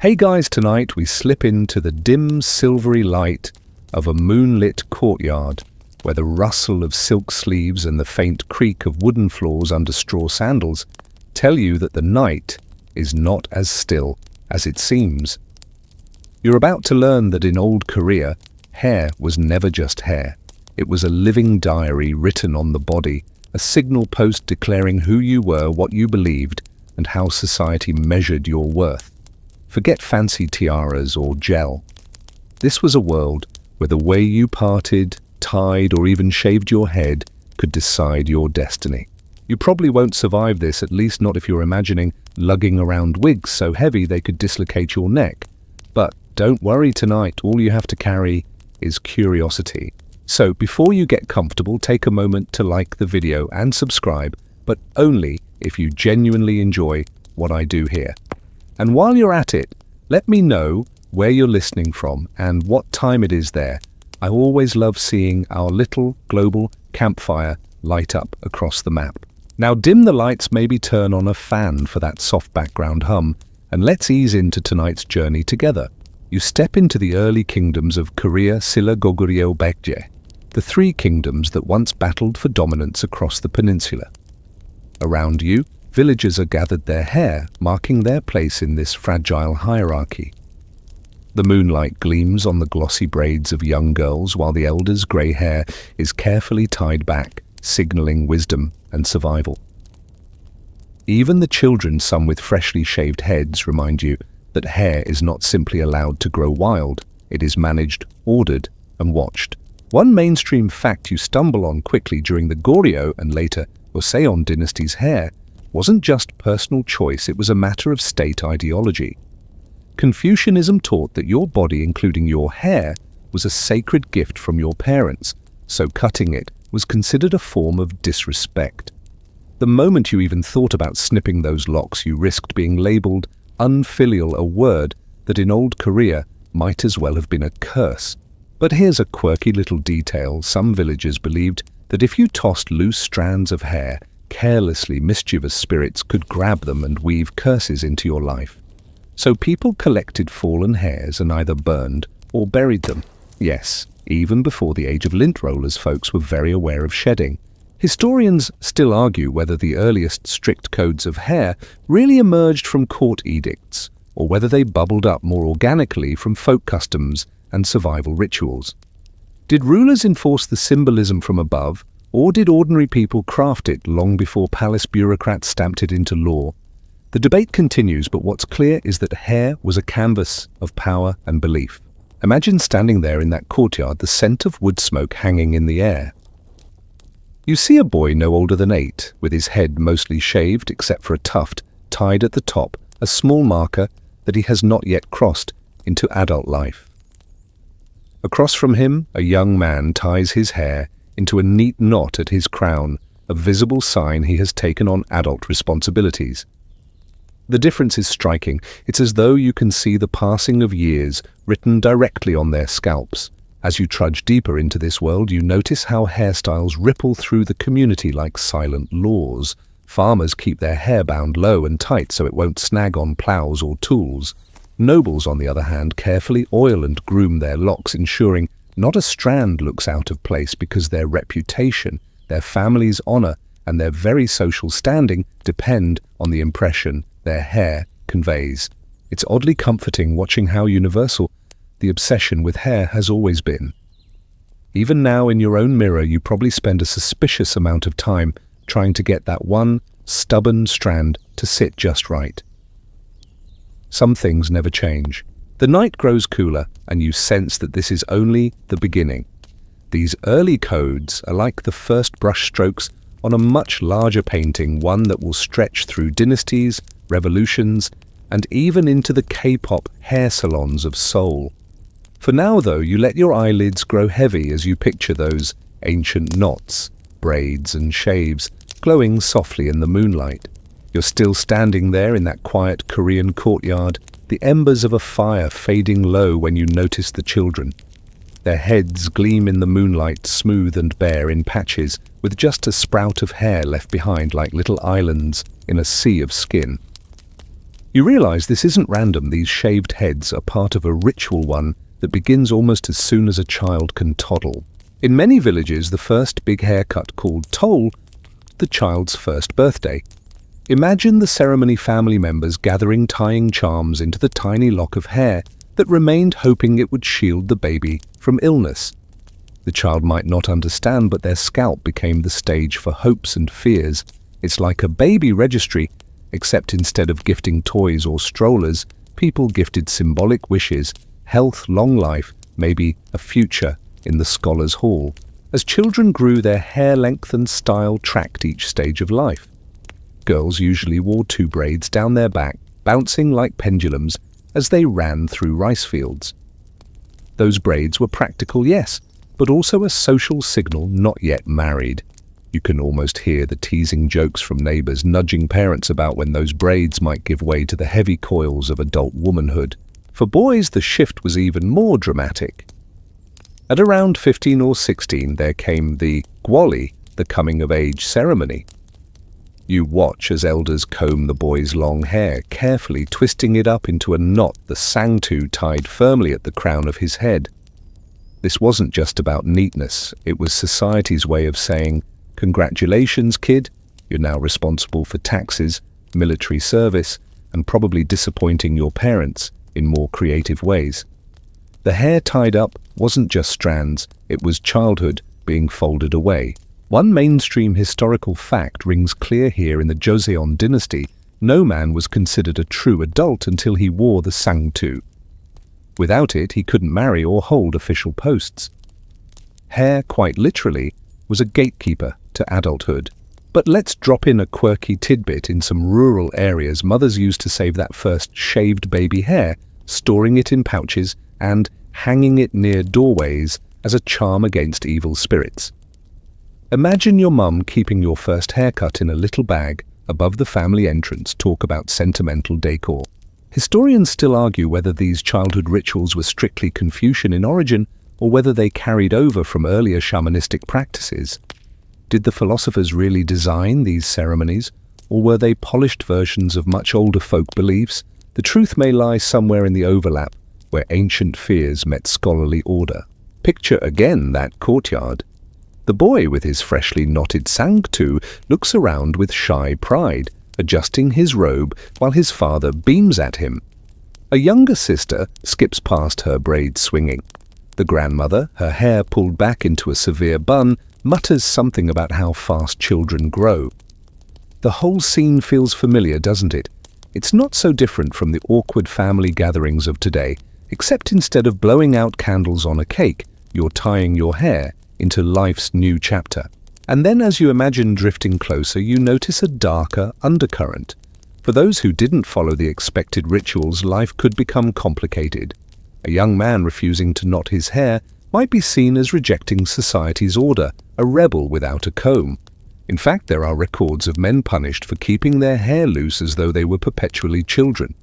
Hey guys, tonight we slip into the dim silvery light of a moonlit courtyard where the rustle of silk sleeves and the faint creak of wooden floors under straw sandals tell you that the night is not as still as it seems. You're about to learn that in old Korea, hair was never just hair. It was a living diary written on the body, a signal post declaring who you were, what you believed, and how society measured your worth. Forget fancy tiaras or gel. This was a world where the way you parted, tied, or even shaved your head could decide your destiny. You probably won't survive this, at least not if you're imagining lugging around wigs so heavy they could dislocate your neck. But don't worry tonight, all you have to carry is curiosity. So before you get comfortable, take a moment to like the video and subscribe, but only if you genuinely enjoy what I do here. And while you're at it, let me know where you're listening from and what time it is there. I always love seeing our little global campfire light up across the map. Now dim the lights, maybe turn on a fan for that soft background hum, and let's ease into tonight's journey together. You step into the early kingdoms of Korea, Silla, Goguryeo, Baekje, the three kingdoms that once battled for dominance across the peninsula. Around you, villagers are gathered their hair, marking their place in this fragile hierarchy. The moonlight gleams on the glossy braids of young girls, while the elders' grey hair is carefully tied back, signaling wisdom and survival. Even the children, some with freshly shaved heads, remind you that hair is not simply allowed to grow wild, it is managed, ordered, and watched. One mainstream fact you stumble on quickly during the Goryeo and later Joseon dynasty's hair wasn't just personal choice, it was a matter of state ideology. Confucianism taught that your body, including your hair, was a sacred gift from your parents, so cutting it was considered a form of disrespect. The moment you even thought about snipping those locks, you risked being labeled unfilial, a word that in old Korea might as well have been a curse. But here's a quirky little detail. Some villagers believed that if you tossed loose strands of hair, carelessly, mischievous spirits could grab them and weave curses into your life. So people collected fallen hairs and either burned or buried them. Yes, even before the age of lint rollers, folks were very aware of shedding. Historians still argue whether the earliest strict codes of hair really emerged from court edicts, or whether they bubbled up more organically from folk customs and survival rituals. Did rulers enforce the symbolism from above, or did ordinary people craft it long before palace bureaucrats stamped it into law? The debate continues, but what's clear is that hair was a canvas of power and belief. Imagine standing there in that courtyard, the scent of wood smoke hanging in the air. You see a boy no older than 8, with his head mostly shaved except for a tuft tied at the top, a small marker that he has not yet crossed into adult life. Across from him, a young man ties his hair into a neat knot at his crown, a visible sign he has taken on adult responsibilities. The difference is striking. It's as though you can see the passing of years written directly on their scalps. As you trudge deeper into this world, you notice how hairstyles ripple through the community like silent laws. Farmers keep their hair bound low and tight so it won't snag on plows or tools. Nobles, on the other hand, carefully oil and groom their locks, ensuring not a strand looks out of place, because their reputation, their family's honor, and their very social standing depend on the impression their hair conveys. It's oddly comforting watching how universal the obsession with hair has always been. Even now in your own mirror, you probably spend a suspicious amount of time trying to get that one stubborn strand to sit just right. Some things never change. The night grows cooler, and you sense that this is only the beginning. These early codes are like the first brush strokes on a much larger painting, one that will stretch through dynasties, revolutions, and even into the K-pop hair salons of Seoul. For now, though, you let your eyelids grow heavy as you picture those ancient knots, braids, and shaves glowing softly in the moonlight. You're still standing there in that quiet Korean courtyard, the embers of a fire fading low when you notice the children. Their heads gleam in the moonlight, smooth and bare in patches, with just a sprout of hair left behind like little islands in a sea of skin. You realize this isn't random. These shaved heads are part of a ritual one that begins almost as soon as a child can toddle. In many villages, the first big haircut, called toll, the child's first birthday. Imagine the ceremony, family members gathering tying charms into the tiny lock of hair that remained, hoping it would shield the baby from illness. The child might not understand, but their scalp became the stage for hopes and fears. It's like a baby registry, except instead of gifting toys or strollers, people gifted symbolic wishes, health, long life, maybe a future in the scholar's hall. As children grew, their hair length and style tracked each stage of life. Girls usually wore 2 braids down their back, bouncing like pendulums as they ran through rice fields. Those braids were practical, yes, but also a social signal. Not yet married. You can almost hear the teasing jokes from neighbors nudging parents about when those braids might give way to the heavy coils of adult womanhood. For boys, the shift was even more dramatic. At around 15 or 16, there came the gwali, the coming-of-age ceremony. You watch as elders comb the boy's long hair, carefully twisting it up into a knot, the sangtu tied firmly at the crown of his head. This wasn't just about neatness. It was society's way of saying, "Congratulations, kid. You're now responsible for taxes, military service, and probably disappointing your parents in more creative ways." The hair tied up wasn't just strands, it was childhood being folded away. One mainstream historical fact rings clear here: in the Joseon dynasty, no man was considered a true adult until he wore the sangtu. Without it, he couldn't marry or hold official posts. Hair, quite literally, was a gatekeeper to adulthood. But let's drop in a quirky tidbit. In some rural areas, mothers used to save that first shaved baby hair, storing it in pouches and hanging it near doorways as a charm against evil spirits. Imagine your mum keeping your first haircut in a little bag above the family entrance. Talk about sentimental decor. Historians still argue whether these childhood rituals were strictly Confucian in origin or whether they carried over from earlier shamanistic practices. Did the philosophers really design these ceremonies, or were they polished versions of much older folk beliefs? The truth may lie somewhere in the overlap, where ancient fears met scholarly order. Picture again that courtyard. The boy with his freshly knotted sangtu looks around with shy pride, adjusting his robe while his father beams at him. A younger sister skips past, her braids swinging. The grandmother, her hair pulled back into a severe bun, mutters something about how fast children grow. The whole scene feels familiar, doesn't it? It's not so different from the awkward family gatherings of today, except instead of blowing out candles on a cake, you're tying your hair into life's new chapter. And then as you imagine drifting closer, you notice a darker undercurrent. For those who didn't follow the expected rituals, life could become complicated. A young man refusing to knot his hair might be seen as rejecting society's order, a rebel without a comb. In fact, there are records of men punished for keeping their hair loose as though they were perpetually children.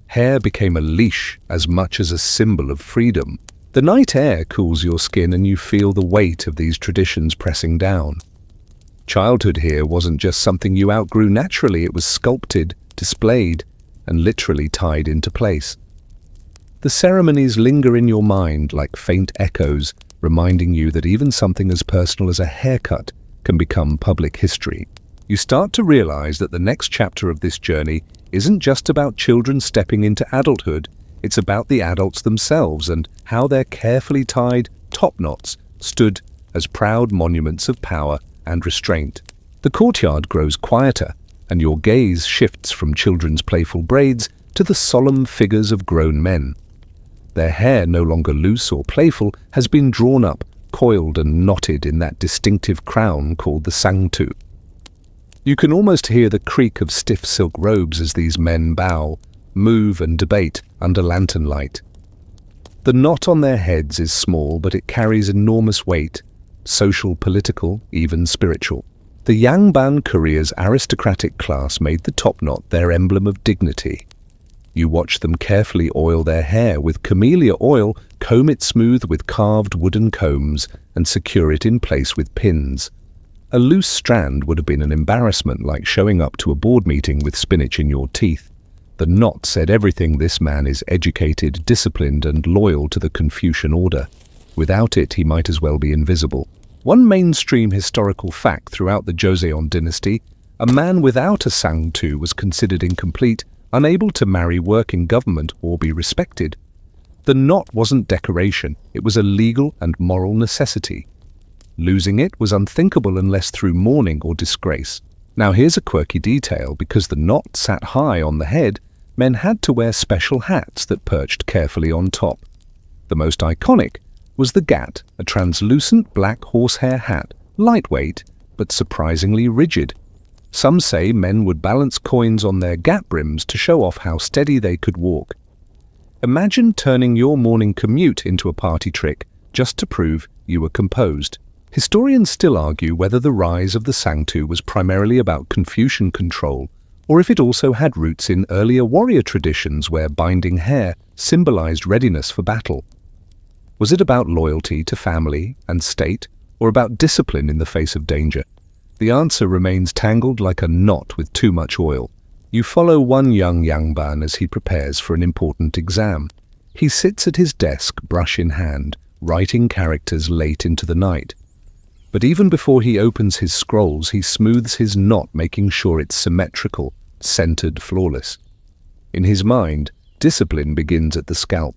Hair became a leash as much as a symbol of freedom. The night air cools your skin and you feel the weight of these traditions pressing down. Childhood here wasn't just something you outgrew naturally, it was sculpted, displayed, and literally tied into place. The ceremonies linger in your mind like faint echoes, reminding you that even something as personal as a haircut can become public history. You start to realize that the next chapter of this journey isn't just about children stepping into adulthood, it's about the adults themselves and how their carefully tied top knots stood as proud monuments of power and restraint. The courtyard grows quieter, and your gaze shifts from children's playful braids to the solemn figures of grown men. Their hair, no longer loose or playful, has been drawn up, coiled and knotted in that distinctive crown called the sangtu. You can almost hear the creak of stiff silk robes as these men bow, move and debate under lantern light. The knot on their heads is small, but it carries enormous weight, social, political, even spiritual. The Yangban Korea's aristocratic class made the top knot their emblem of dignity. You watch them carefully oil their hair with camellia oil, comb it smooth with carved wooden combs, and secure it in place with pins. A loose strand would have been an embarrassment, like showing up to a board meeting with spinach in your teeth. The knot said everything. This man is educated, disciplined, and loyal to the Confucian order. Without it, he might as well be invisible. One mainstream historical fact throughout the Joseon dynasty: a man without a sangtu was considered incomplete, unable to marry, work in government, or be respected. The knot wasn't decoration, it was a legal and moral necessity. Losing it was unthinkable unless through mourning or disgrace. Now here's a quirky detail: because the knot sat high on the head, men had to wear special hats that perched carefully on top. The most iconic was the gat, a translucent black horsehair hat, lightweight but surprisingly rigid. Some say men would balance coins on their gat brims to show off how steady they could walk. Imagine turning your morning commute into a party trick just to prove you were composed. Historians still argue whether the rise of the sangtu was primarily about Confucian control, or if it also had roots in earlier warrior traditions where binding hair symbolized readiness for battle. Was it about loyalty to family and state, or about discipline in the face of danger? The answer remains tangled like a knot with too much oil. You follow one young yangban as he prepares for an important exam. He sits at his desk, brush in hand, writing characters late into the night. But even before he opens his scrolls, he smooths his knot, making sure it's symmetrical, centered, flawless. In his mind, discipline begins at the scalp.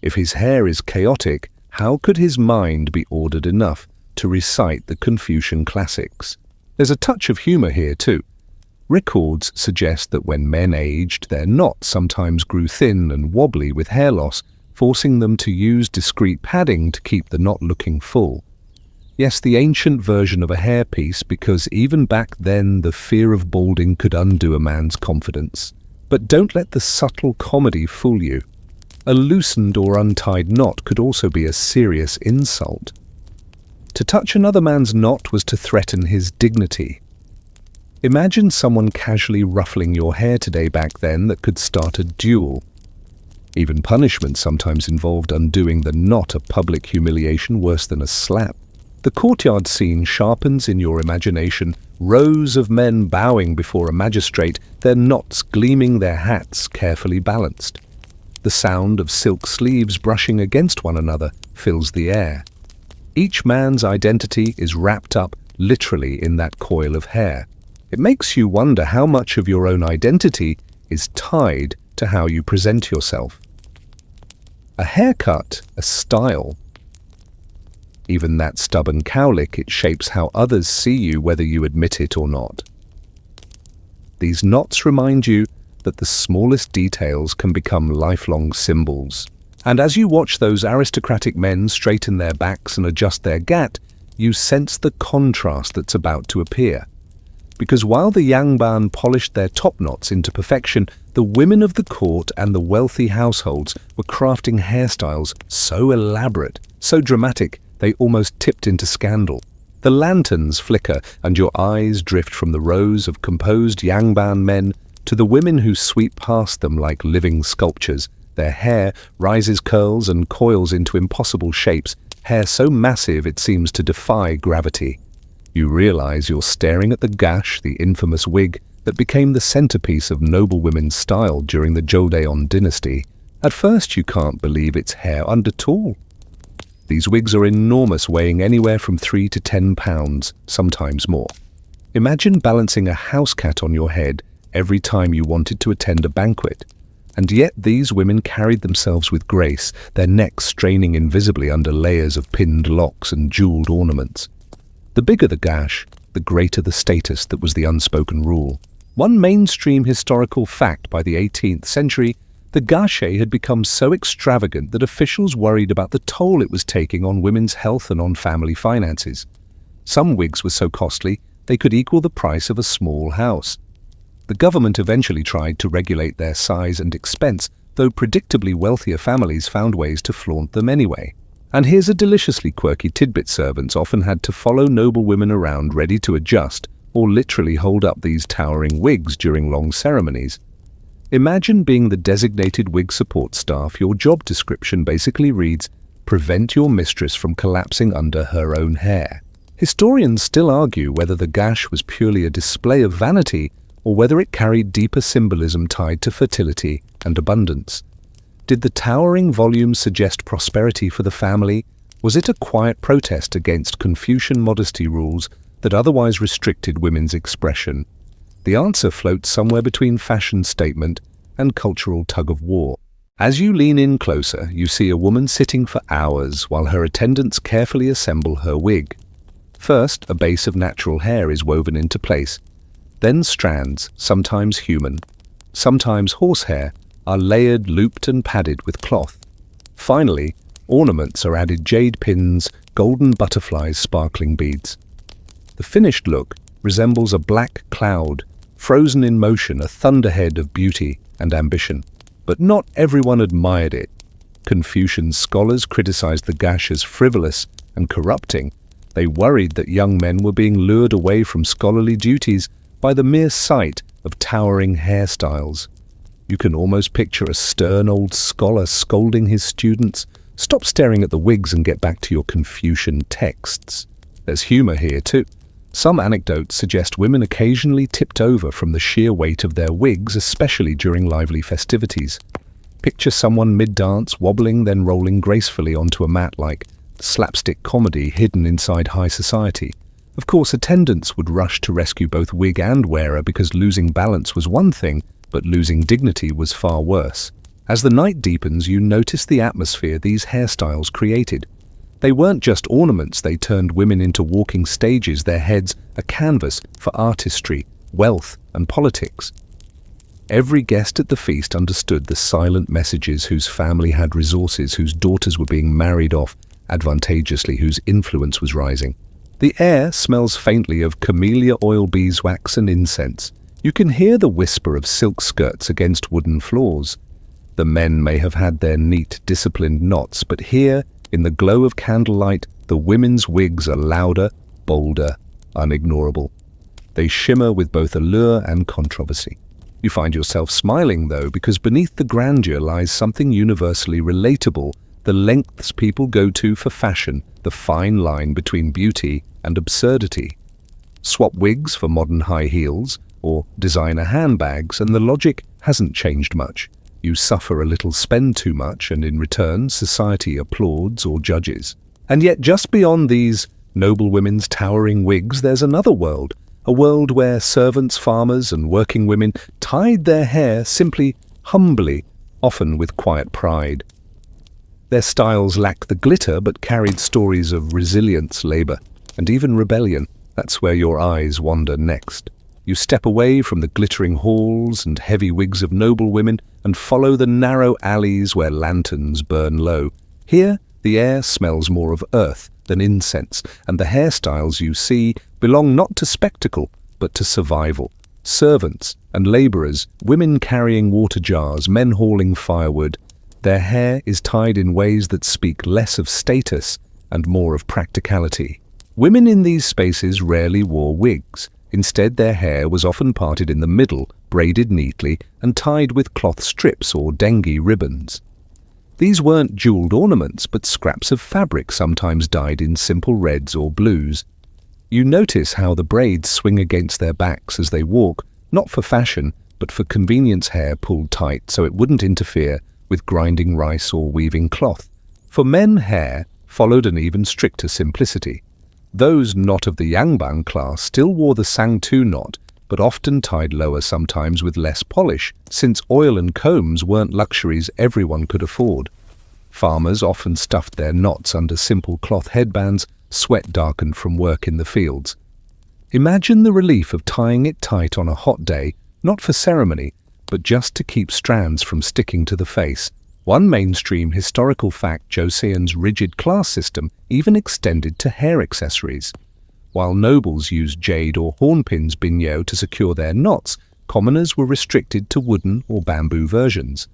If his hair is chaotic, how could his mind be ordered enough to recite the Confucian classics? There's a touch of humor here too. Records suggest that when men aged, their knot sometimes grew thin and wobbly with hair loss, forcing them to use discreet padding to keep the knot looking full. Yes, the ancient version of a hairpiece, because even back then the fear of balding could undo a man's confidence. But don't let the subtle comedy fool you. A loosened or untied knot could also be a serious insult. To touch another man's knot was to threaten his dignity. Imagine someone casually ruffling your hair today. Back then, that could start a duel. Even punishment sometimes involved undoing the knot, a public humiliation worse than a slap. The courtyard scene sharpens in your imagination, rows of men bowing before a magistrate, their knots gleaming, their hats carefully balanced. The sound of silk sleeves brushing against one another fills the air. Each man's identity is wrapped up literally in that coil of hair. It makes you wonder how much of your own identity is tied to how you present yourself. A haircut, a style. Even that stubborn cowlick, it shapes how others see you, whether you admit it or not. These knots remind you that the smallest details can become lifelong symbols. And as you watch those aristocratic men straighten their backs and adjust their gat, you sense the contrast that's about to appear. Because while the yangban polished their top knots into perfection, the women of the court and the wealthy households were crafting hairstyles so elaborate, so dramatic, they almost tipped into scandal. The lanterns flicker and your eyes drift from the rows of composed yangban men to the women who sweep past them like living sculptures. Their hair rises, curls, and coils into impossible shapes, hair so massive it seems to defy gravity. You realize you're staring at the gash, the infamous wig that became the centerpiece of noble women's style during the Joseon dynasty. At first you can't believe it's hair under all. These wigs are enormous, weighing anywhere from 3 to 10 pounds, sometimes more. Imagine balancing a house cat on your head every time you wanted to attend a banquet. And yet these women carried themselves with grace, their necks straining invisibly under layers of pinned locks and jeweled ornaments. The bigger the gash, the greater the status. That was the unspoken rule. One mainstream historical fact: by the 18th century, the gache had become so extravagant that officials worried about the toll it was taking on women's health and on family finances. Some wigs were so costly they could equal the price of a small house. The government eventually tried to regulate their size and expense, though predictably wealthier families found ways to flaunt them anyway. And here's a deliciously quirky tidbit: servants often had to follow noble women around, ready to adjust or literally hold up these towering wigs during long ceremonies. Imagine being the designated wig support staff. Your job description basically reads, "Prevent your mistress from collapsing under her own hair." Historians still argue whether the gash was purely a display of vanity or whether it carried deeper symbolism tied to fertility and abundance. Did the towering volume suggest prosperity for the family? Was it a quiet protest against Confucian modesty rules that otherwise restricted women's expression? The answer floats somewhere between fashion statement and cultural tug-of-war. As you lean in closer, you see a woman sitting for hours while her attendants carefully assemble her wig. First, a base of natural hair is woven into place. Then strands, sometimes human, sometimes horsehair, are layered, looped and padded with cloth. Finally, ornaments are added: jade pins, golden butterflies, sparkling beads. The finished look resembles a black cloud, frozen in motion, a thunderhead of beauty and ambition. But not everyone admired it. Confucian scholars criticized the gash as frivolous and corrupting. They worried that young men were being lured away from scholarly duties by the mere sight of towering hairstyles. You can almost picture a stern old scholar scolding his students, "Stop staring at the wigs and get back to your Confucian texts." There's humor here too. Some anecdotes suggest women occasionally tipped over from the sheer weight of their wigs, especially during lively festivities. Picture someone mid-dance, wobbling, then rolling gracefully onto a mat like slapstick comedy hidden inside high society. Of course, attendants would rush to rescue both wig and wearer, because losing balance was one thing, but losing dignity was far worse. As the night deepens, you notice the atmosphere these hairstyles created. They weren't just ornaments, they turned women into walking stages, their heads a canvas for artistry, wealth, and politics. Every guest at the feast understood the silent messages: whose family had resources, whose daughters were being married off advantageously, whose influence was rising. The air smells faintly of camellia oil, beeswax, and incense. You can hear the whisper of silk skirts against wooden floors. The men may have had their neat, disciplined knots, but here, in the glow of candlelight, the women's wigs are louder, bolder, unignorable. They shimmer with both allure and controversy. You find yourself smiling, though, because beneath the grandeur lies something universally relatable: the lengths people go to for fashion, the fine line between beauty and absurdity. Swap wigs for modern high heels, or designer handbags, and the logic hasn't changed much. You suffer a little, spend too much, and in return society applauds or judges. And yet just beyond these noble women's towering wigs, there's another world, a world where servants, farmers, and working women tied their hair simply, humbly, often with quiet pride. Their styles lacked the glitter, but carried stories of resilience, labor, and even rebellion. That's where your eyes wander next. You step away from the glittering halls and heavy wigs of noble women and follow the narrow alleys where lanterns burn low. Here, the air smells more of earth than incense, and the hairstyles you see belong not to spectacle, but to survival. Servants and laborers, women carrying water jars, men hauling firewood. Their hair is tied in ways that speak less of status and more of practicality. Women in these spaces rarely wore wigs. Instead, their hair was often parted in the middle, braided neatly, and tied with cloth strips or dengue ribbons. These weren't jeweled ornaments, but scraps of fabric, sometimes dyed in simple reds or blues. You notice how the braids swing against their backs as they walk, not for fashion, but for convenience: hair pulled tight so it wouldn't interfere with grinding rice or weaving cloth. For men, hair followed an even stricter simplicity. Those not of the yangbang class still wore the sangtu knot, but often tied lower, sometimes with less polish, since oil and combs weren't luxuries everyone could afford. Farmers often stuffed their knots under simple cloth headbands, sweat darkened from work in the fields. Imagine the relief of tying it tight on a hot day, not for ceremony, but just to keep strands from sticking to the face. One mainstream historical fact: Joseon's rigid class system even extended to hair accessories. While nobles used jade or hornpins binyeo to secure their knots, commoners were restricted to wooden or bamboo versions.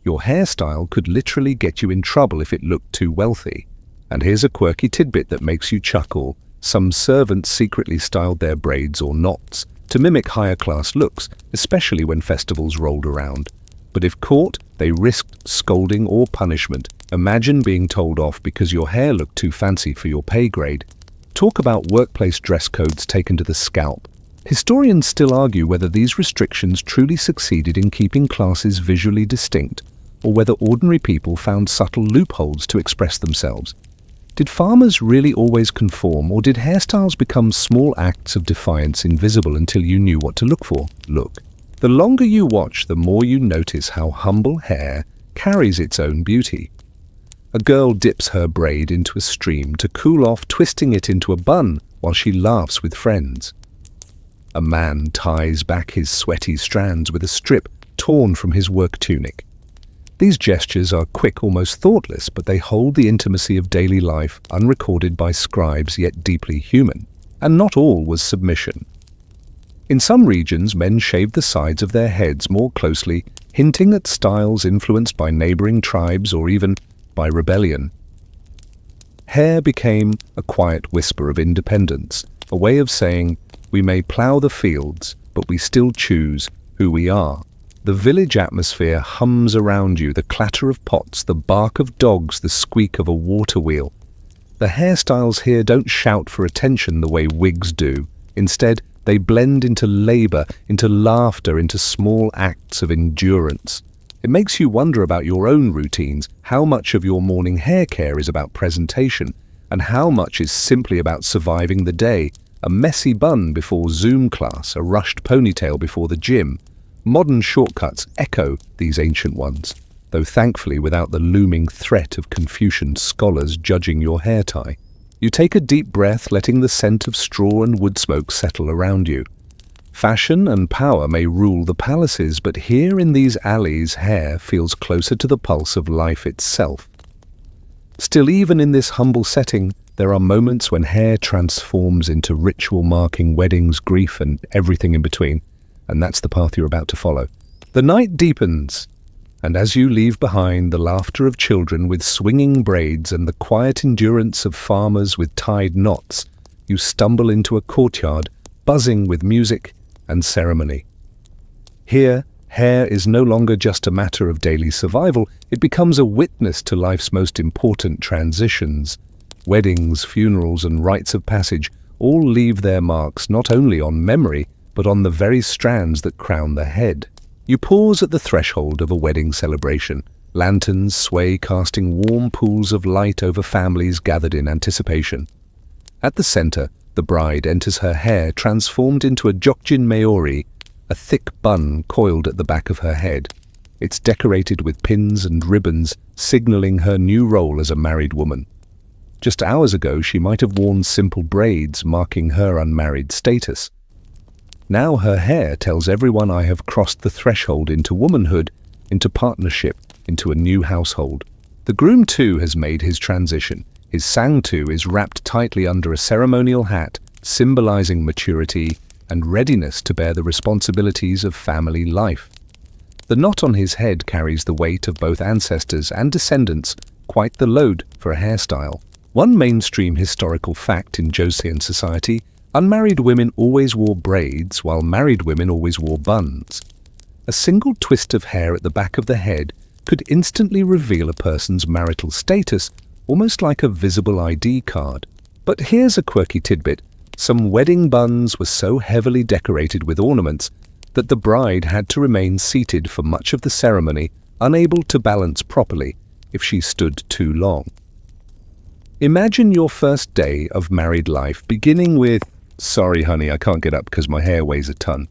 Your hairstyle could literally get you in trouble if it looked too wealthy. And here's a quirky tidbit that makes you chuckle. Some servants secretly styled their braids or knots to mimic higher class looks, especially when festivals rolled around. But if caught, they risked scolding or punishment. Imagine being told off because your hair looked too fancy for your pay grade. Talk about workplace dress codes taken to the scalp. Historians still argue whether these restrictions truly succeeded in keeping classes visually distinct, or whether ordinary people found subtle loopholes to express themselves. Did farmers really always conform, or did hairstyles become small acts of defiance invisible until you knew what to look for? Look. The longer you watch, the more you notice how humble hair carries its own beauty. A girl dips her braid into a stream to cool off, twisting it into a bun while she laughs with friends. A man ties back his sweaty strands with a strip torn from his work tunic. These gestures are quick, almost thoughtless, but they hold the intimacy of daily life, unrecorded by scribes yet deeply human. And not all was submission. In some regions, men shaved the sides of their heads more closely, hinting at styles influenced by neighboring tribes or even by rebellion. Hair became a quiet whisper of independence, a way of saying, we may plough the fields, but we still choose who we are. The village atmosphere hums around you, the clatter of pots, the bark of dogs, the squeak of a water wheel. The hairstyles here don't shout for attention the way wigs do. Instead, they blend into labor, into laughter, into small acts of endurance. It makes you wonder about your own routines, how much of your morning hair care is about presentation, and how much is simply about surviving the day. A messy bun before Zoom class, a rushed ponytail before the gym. Modern shortcuts echo these ancient ones, though thankfully without the looming threat of Confucian scholars judging your hair tie. You take a deep breath, letting the scent of straw and wood smoke settle around you. Fashion and power may rule the palaces, but here in these alleys, hair feels closer to the pulse of life itself. Still, even in this humble setting, there are moments when hair transforms into ritual marking weddings, grief, and everything in between. And that's the path you're about to follow. The night deepens, and as you leave behind the laughter of children with swinging braids and the quiet endurance of farmers with tied knots, you stumble into a courtyard buzzing with music and ceremony. Here, hair is no longer just a matter of daily survival, it becomes a witness to life's most important transitions. Weddings, funerals, and rites of passage all leave their marks not only on memory, but on the very strands that crown the head. You pause at the threshold of a wedding celebration. Lanterns sway, casting warm pools of light over families gathered in anticipation. At the center, the bride enters, her hair transformed into a jokjin maori, a thick bun coiled at the back of her head. It's decorated with pins and ribbons, signaling her new role as a married woman. Just hours ago, she might have worn simple braids, marking her unmarried status. Now her hair tells everyone, I have crossed the threshold into womanhood, into partnership, into a new household. The groom too has made his transition. His sangtu is wrapped tightly under a ceremonial hat, symbolizing maturity and readiness to bear the responsibilities of family life. The knot on his head carries the weight of both ancestors and descendants, quite the load for a hairstyle. One mainstream historical fact in Joseon society: unmarried women always wore braids, while married women always wore buns. A single twist of hair at the back of the head could instantly reveal a person's marital status, almost like a visible ID card. But here's a quirky tidbit. Some wedding buns were so heavily decorated with ornaments that the bride had to remain seated for much of the ceremony, unable to balance properly if she stood too long. Imagine your first day of married life beginning with, "Sorry honey, I can't get up because my hair weighs a ton."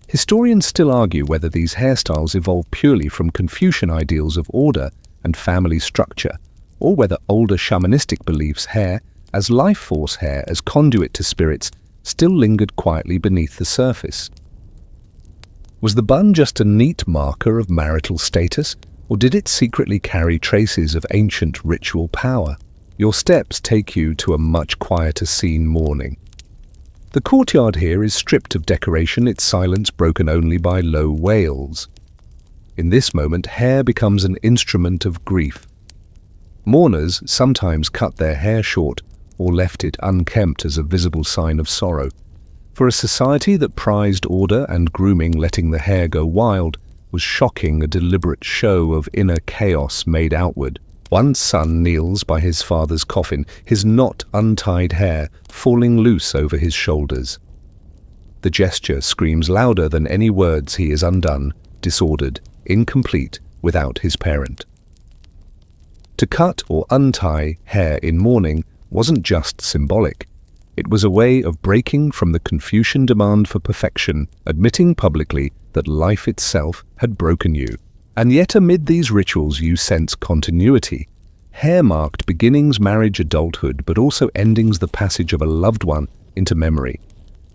Historians still argue whether these hairstyles evolved purely from Confucian ideals of order and family structure, or whether older shamanistic beliefs hair, as life force hair, as conduit to spirits, still lingered quietly beneath the surface. Was the bun just a neat marker of marital status, or did it secretly carry traces of ancient ritual power? Your steps take you to a much quieter scene morning. The courtyard here is stripped of decoration, its silence broken only by low wails. In this moment, hair becomes an instrument of grief. Mourners sometimes cut their hair short or left it unkempt as a visible sign of sorrow. For a society that prized order and grooming, letting the hair go wild was shocking, a deliberate show of inner chaos made outward. One son kneels by his father's coffin, his not untied hair falling loose over his shoulders. The gesture screams louder than any words. He is undone, disordered, incomplete, without his parent. To cut or untie hair in mourning wasn't just symbolic. It was a way of breaking from the Confucian demand for perfection, admitting publicly that life itself had broken you. And yet amid these rituals you sense continuity. Hair marked beginnings, marriage, adulthood, but also endings, the passage of a loved one into memory.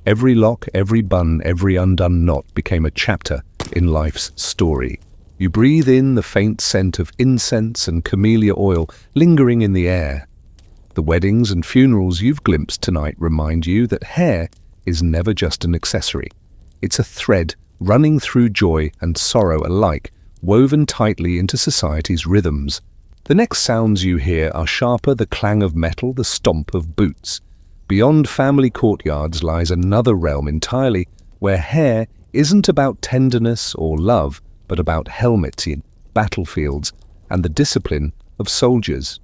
Every lock, every bun, every undone knot became a chapter in life's story. You breathe in the faint scent of incense and camellia oil lingering in the air. The weddings and funerals you've glimpsed tonight remind you that hair is never just an accessory. It's a thread running through joy and sorrow alike, woven tightly into society's rhythms. The next sounds you hear are sharper, the clang of metal, the stomp of boots. Beyond family courtyards lies another realm entirely, where hair isn't about tenderness or love, but about helmets in battlefields and the discipline of soldiers.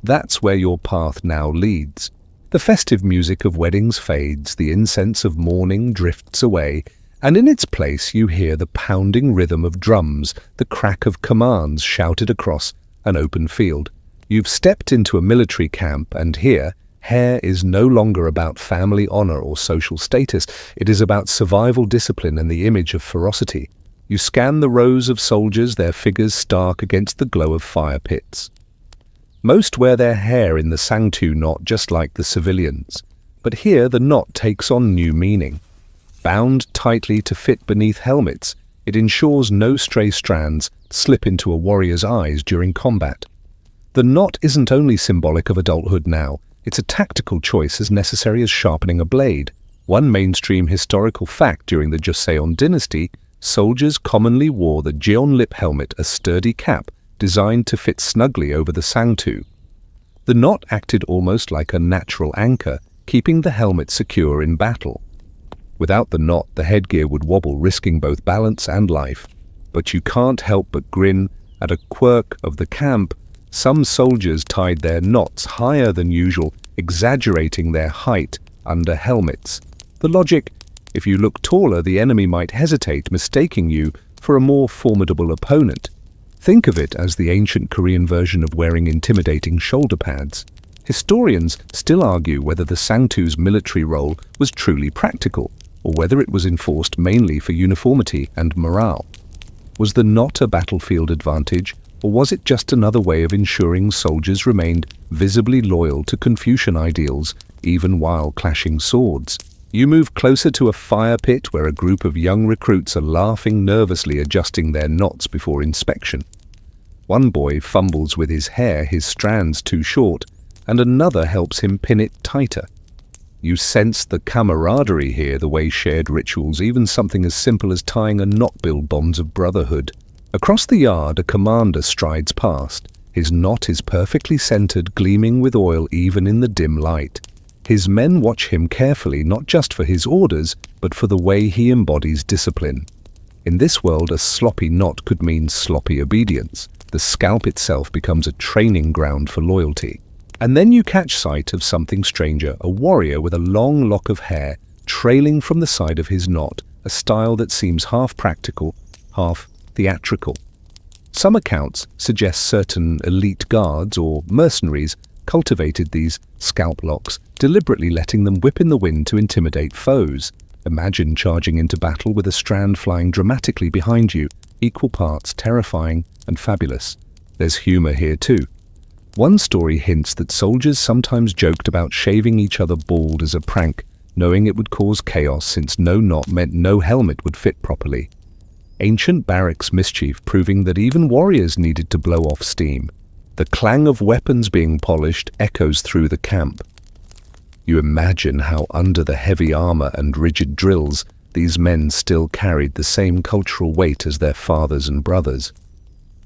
That's where your path now leads. The festive music of weddings fades, the incense of mourning drifts away, and in its place you hear the pounding rhythm of drums, the crack of commands shouted across an open field. You've stepped into a military camp, and here, hair is no longer about family honor or social status. It is about survival, discipline, and the image of ferocity. You scan the rows of soldiers, their figures stark against the glow of fire pits. Most wear their hair in the sangtu knot just like the civilians, but here the knot takes on new meaning. Bound tightly to fit beneath helmets, it ensures no stray strands slip into a warrior's eyes during combat. The knot isn't only symbolic of adulthood now, it's a tactical choice as necessary as sharpening a blade. One mainstream historical fact: during the Joseon dynasty, soldiers commonly wore the jeonlip helmet, a sturdy cap designed to fit snugly over the sangtu. The knot acted almost like a natural anchor, keeping the helmet secure in battle. Without the knot, the headgear would wobble, risking both balance and life. But you can't help but grin at a quirk of the camp. Some soldiers tied their knots higher than usual, exaggerating their height under helmets. The logic: if you look taller, the enemy might hesitate, mistaking you for a more formidable opponent. Think of it as the ancient Korean version of wearing intimidating shoulder pads. Historians still argue whether the sangtu's military role was truly practical, or whether it was enforced mainly for uniformity and morale. Was the knot a battlefield advantage, or was it just another way of ensuring soldiers remained visibly loyal to Confucian ideals, even while clashing swords? You move closer to a fire pit where a group of young recruits are laughing nervously, adjusting their knots before inspection. One boy fumbles with his hair, his strands too short, and another helps him pin it tighter. You sense the camaraderie here, the way shared rituals, even something as simple as tying a knot, build bonds of brotherhood. Across the yard, a commander strides past. His knot is perfectly centered, gleaming with oil even in the dim light. His men watch him carefully, not just for his orders, but for the way he embodies discipline. In this world, a sloppy knot could mean sloppy obedience. The scalp itself becomes a training ground for loyalty. And then you catch sight of something stranger, a warrior with a long lock of hair trailing from the side of his knot, a style that seems half practical, half theatrical. Some accounts suggest certain elite guards or mercenaries cultivated these scalp locks, deliberately letting them whip in the wind to intimidate foes. Imagine charging into battle with a strand flying dramatically behind you, equal parts terrifying and fabulous. There's humor here too. One story hints that soldiers sometimes joked about shaving each other bald as a prank, knowing it would cause chaos since no knot meant no helmet would fit properly. Ancient barracks mischief proving that even warriors needed to blow off steam. The clang of weapons being polished echoes through the camp. You imagine how under the heavy armor and rigid drills, these men still carried the same cultural weight as their fathers and brothers.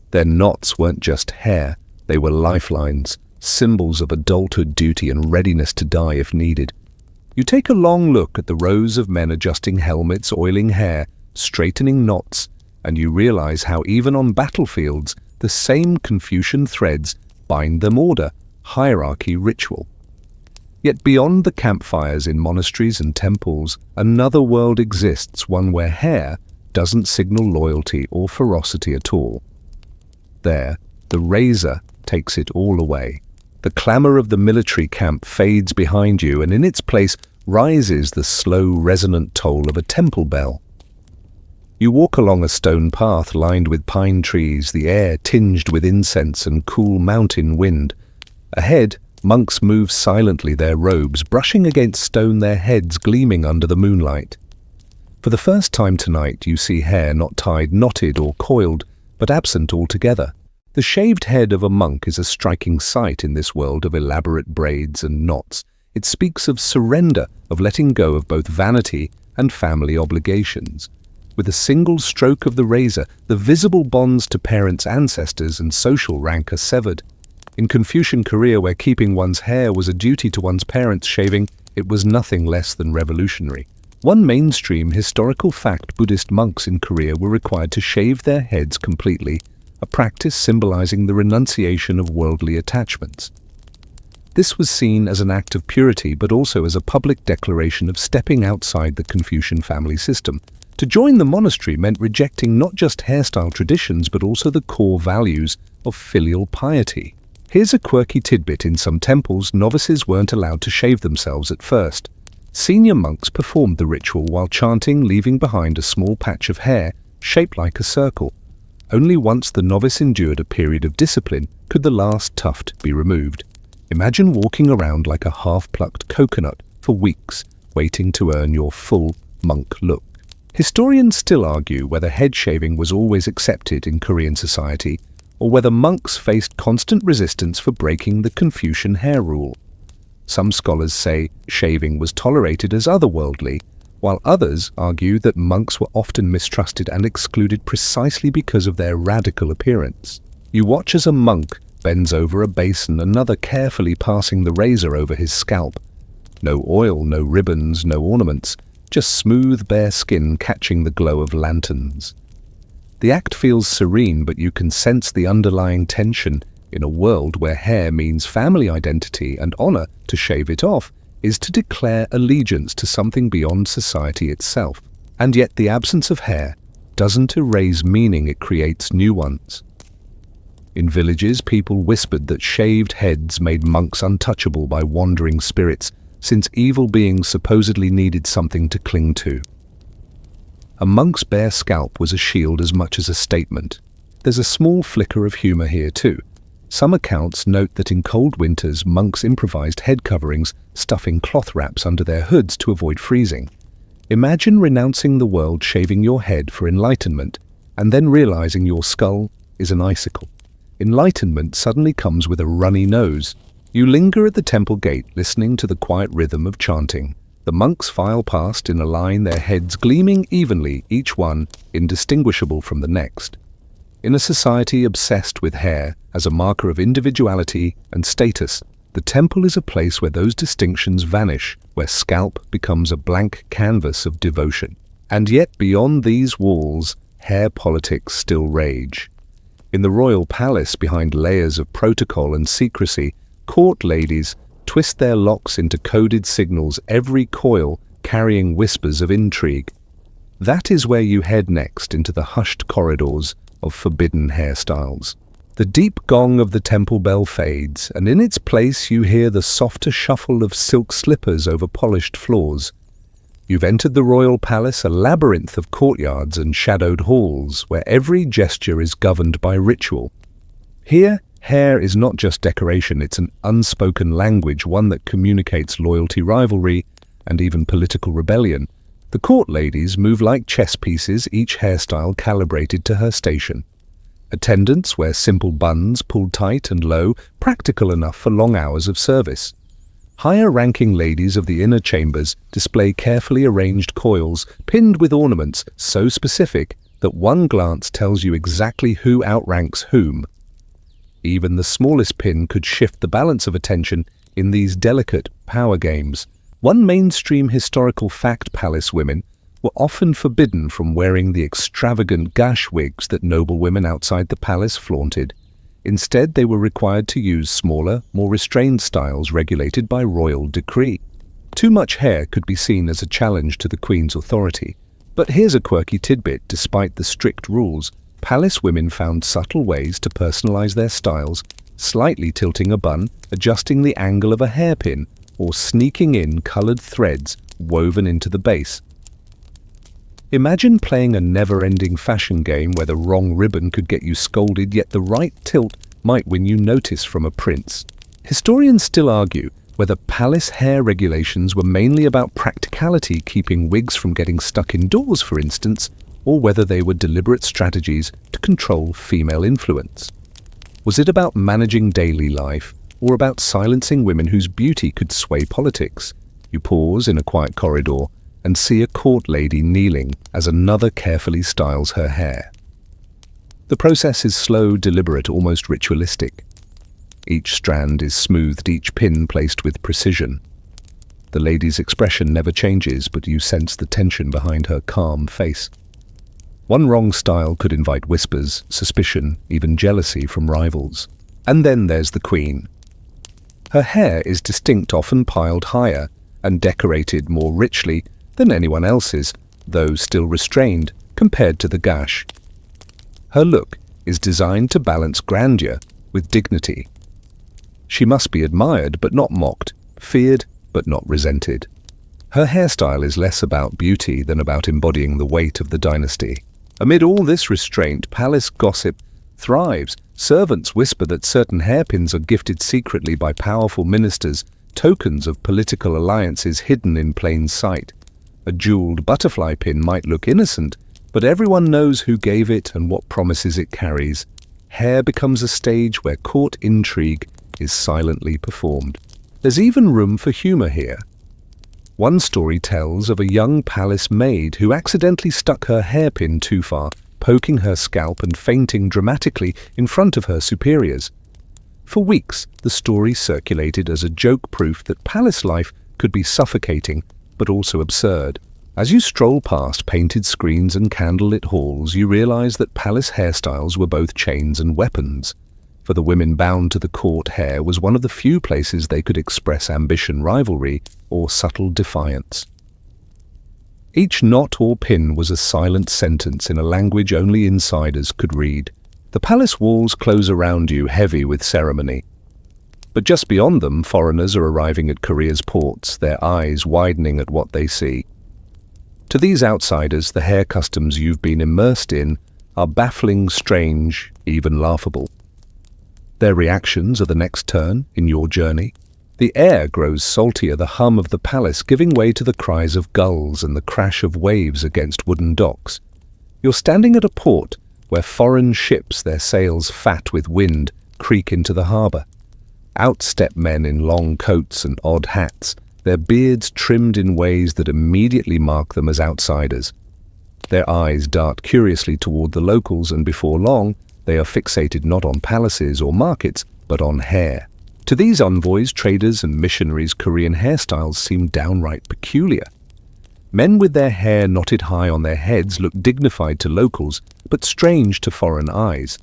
Their knots weren't just hair, they were lifelines, symbols of adulthood, duty, and readiness to die if needed. You take a long look at the rows of men adjusting helmets, oiling hair, straightening knots, and you realize how even on battlefields, the same Confucian threads bind them: order, hierarchy, ritual. Yet beyond the campfires in monasteries and temples, another world exists, one where hair doesn't signal loyalty or ferocity at all. There, the razor takes it all away. The clamor of the military camp fades behind you, and in its place rises the slow, resonant toll of a temple bell. You walk along a stone path lined with pine trees, the air tinged with incense and cool mountain wind. Ahead, monks move silently, their robes brushing against stone, their heads gleaming under the moonlight. For the first time tonight, you see hair not tied, knotted or coiled, but absent altogether. The shaved head of a monk is a striking sight in this world of elaborate braids and knots. It speaks of surrender, of letting go of both vanity and family obligations. With a single stroke of the razor, the visible bonds to parents, ancestors, and social rank are severed. In Confucian Korea, where keeping one's hair was a duty to one's parents, shaving it was nothing less than revolutionary. One mainstream historical fact: Buddhist monks in Korea were required to shave their heads completely, a practice symbolizing the renunciation of worldly attachments. This was seen as an act of purity, but also as a public declaration of stepping outside the Confucian family system. To join the monastery meant rejecting not just hairstyle traditions, but also the core values of filial piety. Here's a quirky tidbit: in some temples, novices weren't allowed to shave themselves at first. Senior monks performed the ritual while chanting, leaving behind a small patch of hair shaped like a circle. Only once the novice endured a period of discipline could the last tuft be removed. Imagine walking around like a half-plucked coconut for weeks, waiting to earn your full monk look. Historians still argue whether head shaving was always accepted in Korean society, or whether monks faced constant resistance for breaking the Confucian hair rule. Some scholars say shaving was tolerated as otherworldly, while others argue that monks were often mistrusted and excluded precisely because of their radical appearance. You watch as a monk bends over a basin, another carefully passing the razor over his scalp. No oil, no ribbons, no ornaments, just smooth, bare skin catching the glow of lanterns. The act feels serene, but you can sense the underlying tension. In a world where hair means family identity and honor, to shave it off is to declare allegiance to something beyond society itself. And yet the absence of hair doesn't erase meaning, it creates new ones. In villages, people whispered that shaved heads made monks untouchable by wandering spirits, since evil beings supposedly needed something to cling to. A monk's bare scalp was a shield as much as a statement. There's a small flicker of humor here too. Some accounts note that in cold winters, monks improvised head coverings, stuffing cloth wraps under their hoods to avoid freezing. Imagine renouncing the world, shaving your head for enlightenment, and then realizing your skull is an icicle. Enlightenment suddenly comes with a runny nose. You linger at the temple gate, listening to the quiet rhythm of chanting. The monks file past in a line, their heads gleaming evenly, each one indistinguishable from the next. In a society obsessed with hair as a marker of individuality and status, the temple is a place where those distinctions vanish, where scalp becomes a blank canvas of devotion. And yet beyond these walls, hair politics still rage. In the royal palace, behind layers of protocol and secrecy, court ladies twist their locks into coded signals, every coil carrying whispers of intrigue. That is where you head next, into the hushed corridors of forbidden hairstyles. The deep gong of the temple bell fades, and in its place you hear the softer shuffle of silk slippers over polished floors. You've entered the royal palace, a labyrinth of courtyards and shadowed halls, where every gesture is governed by ritual. Here, hair is not just decoration, it's an unspoken language, one that communicates loyalty, rivalry, and even political rebellion. The court ladies move like chess pieces, each hairstyle calibrated to her station. Attendants wear simple buns pulled tight and low, practical enough for long hours of service. Higher-ranking ladies of the inner chambers display carefully arranged coils, pinned with ornaments so specific that one glance tells you exactly who outranks whom. Even the smallest pin could shift the balance of attention in these delicate power games. One mainstream historical fact: palace women were often forbidden from wearing the extravagant gash wigs that noble women outside the palace flaunted. Instead, they were required to use smaller, more restrained styles regulated by royal decree. Too much hair could be seen as a challenge to the Queen's authority. But here's a quirky tidbit: despite the strict rules, palace women found subtle ways to personalize their styles, slightly tilting a bun, adjusting the angle of a hairpin, or sneaking in colored threads woven into the base. Imagine playing a never-ending fashion game where the wrong ribbon could get you scolded, yet the right tilt might win you notice from a prince. Historians still argue whether palace hair regulations were mainly about practicality, keeping wigs from getting stuck indoors, for instance, or whether they were deliberate strategies to control female influence. Was it about managing daily life, or about silencing women whose beauty could sway politics? You pause in a quiet corridor and see a court lady kneeling as another carefully styles her hair. The process is slow, deliberate, almost ritualistic. Each strand is smoothed, each pin placed with precision. The lady's expression never changes, but you sense the tension behind her calm face. One wrong style could invite whispers, suspicion, even jealousy from rivals. And then there's the Queen. Her hair is distinct, often piled higher, and decorated more richly than anyone else's, though still restrained compared to the gash. Her look is designed to balance grandeur with dignity. She must be admired but not mocked, feared but not resented. Her hairstyle is less about beauty than about embodying the weight of the dynasty. Amid all this restraint, palace gossip thrives. Servants whisper that certain hairpins are gifted secretly by powerful ministers, tokens of political alliances hidden in plain sight. A jeweled butterfly pin might look innocent, but everyone knows who gave it and what promises it carries. Hair becomes a stage where court intrigue is silently performed. There's even room for humor here. One story tells of a young palace maid who accidentally stuck her hairpin too far, poking her scalp and fainting dramatically in front of her superiors. For weeks, the story circulated as a joke, proof that palace life could be suffocating but also absurd. As you stroll past painted screens and candlelit halls, you realize that palace hairstyles were both chains and weapons. For the women bound to the court, hair was one of the few places they could express ambition, rivalry, or subtle defiance. Each knot or pin was a silent sentence in a language only insiders could read. The palace walls close around you, heavy with ceremony. But just beyond them, foreigners are arriving at Korea's ports, their eyes widening at what they see. To these outsiders, the hair customs you've been immersed in are baffling, strange, even laughable. Their reactions are the next turn in your journey. The air grows saltier, the hum of the palace giving way to the cries of gulls and the crash of waves against wooden docks. You're standing at a port where foreign ships, their sails fat with wind, creak into the harbor. Out step men in long coats and odd hats, their beards trimmed in ways that immediately mark them as outsiders. Their eyes dart curiously toward the locals, and before long, they are fixated not on palaces or markets, but on hair. To these envoys, traders, and missionaries, Korean hairstyles seem downright peculiar. Men with their hair knotted high on their heads look dignified to locals, but strange to foreign eyes.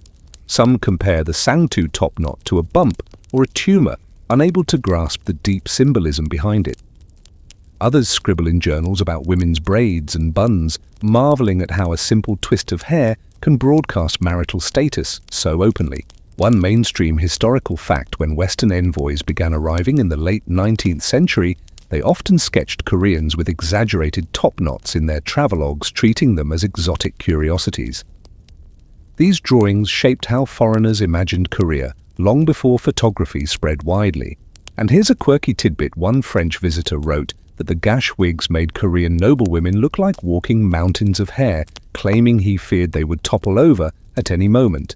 Some compare the sangtu top knot to a bump or a tumor, unable to grasp the deep symbolism behind it. Others scribble in journals about women's braids and buns, marveling at how a simple twist of hair can broadcast marital status so openly. One mainstream historical fact: when Western envoys began arriving in the late 19th century, they often sketched Koreans with exaggerated top knots in their travelogues, treating them as exotic curiosities. These drawings shaped how foreigners imagined Korea, long before photography spread widely. And here's a quirky tidbit: one French visitor wrote that the gash wigs made Korean noblewomen look like walking mountains of hair, claiming he feared they would topple over at any moment.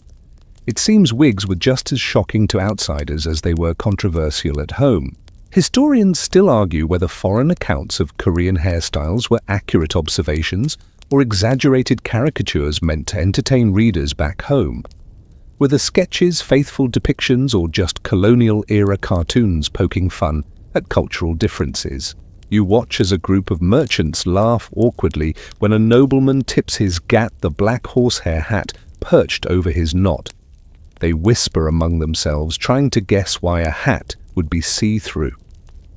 It seems wigs were just as shocking to outsiders as they were controversial at home. Historians still argue whether foreign accounts of Korean hairstyles were accurate observations or exaggerated caricatures meant to entertain readers back home. Were the sketches faithful depictions or just colonial-era cartoons poking fun at cultural differences? You watch as a group of merchants laugh awkwardly when a nobleman tips his gat, the black horsehair hat perched over his knot. They whisper among themselves, trying to guess why a hat would be see-through.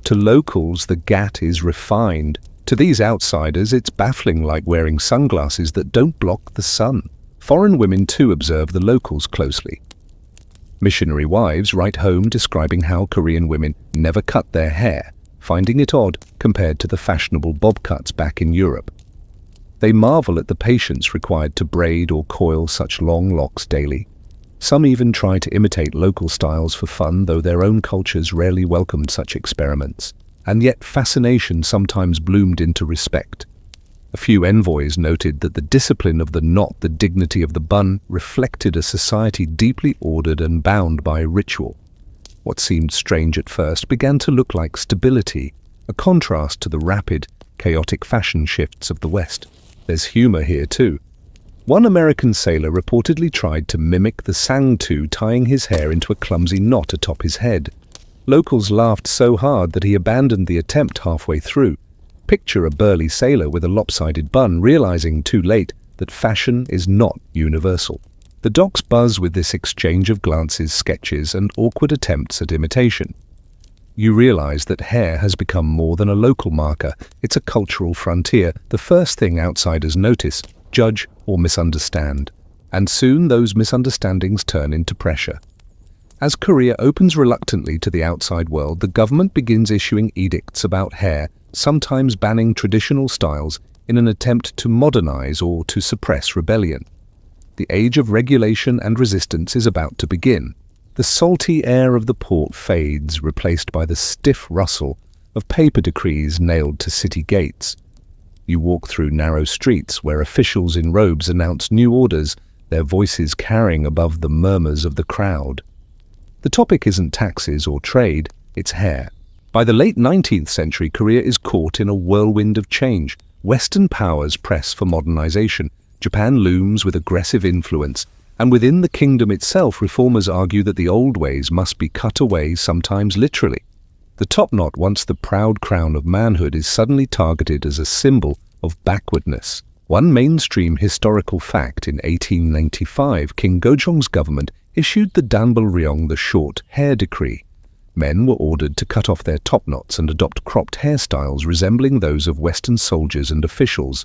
To locals, the gat is refined. To these outsiders, it's baffling, like wearing sunglasses that don't block the sun. Foreign women too observe the locals closely. Missionary wives write home describing how Korean women never cut their hair, finding it odd compared to the fashionable bob cuts back in Europe. They marvel at the patience required to braid or coil such long locks daily. Some even try to imitate local styles for fun, though their own cultures rarely welcomed such experiments. And yet fascination sometimes bloomed into respect. A few envoys noted that the discipline of the knot, the dignity of the bun, reflected a society deeply ordered and bound by ritual. What seemed strange at first began to look like stability, a contrast to the rapid, chaotic fashion shifts of the West. There's humor here too. One American sailor reportedly tried to mimic the sangtu, tying his hair into a clumsy knot atop his head. Locals laughed so hard that he abandoned the attempt halfway through. Picture a burly sailor with a lopsided bun, realizing too late that fashion is not universal. The docks buzz with this exchange of glances, sketches, and awkward attempts at imitation. You realize that hair has become more than a local marker. It's a cultural frontier, the first thing outsiders notice, judge, or misunderstand. And soon those misunderstandings turn into pressure. As Korea opens reluctantly to the outside world, the government begins issuing edicts about hair, sometimes banning traditional styles in an attempt to modernize or to suppress rebellion. The age of regulation and resistance is about to begin. The salty air of the port fades, replaced by the stiff rustle of paper decrees nailed to city gates. You walk through narrow streets where officials in robes announce new orders, their voices carrying above the murmurs of the crowd. The topic isn't taxes or trade, it's hair. By the late 19th century, Korea is caught in a whirlwind of change. Western powers press for modernization. Japan looms with aggressive influence. And within the kingdom itself, reformers argue that the old ways must be cut away, sometimes literally. The top knot, once the proud crown of manhood, is suddenly targeted as a symbol of backwardness. One mainstream historical fact: in 1895, King Gojong's government issued the Danbalryong, the short hair decree. Men were ordered to cut off their top knots and adopt cropped hairstyles resembling those of Western soldiers and officials.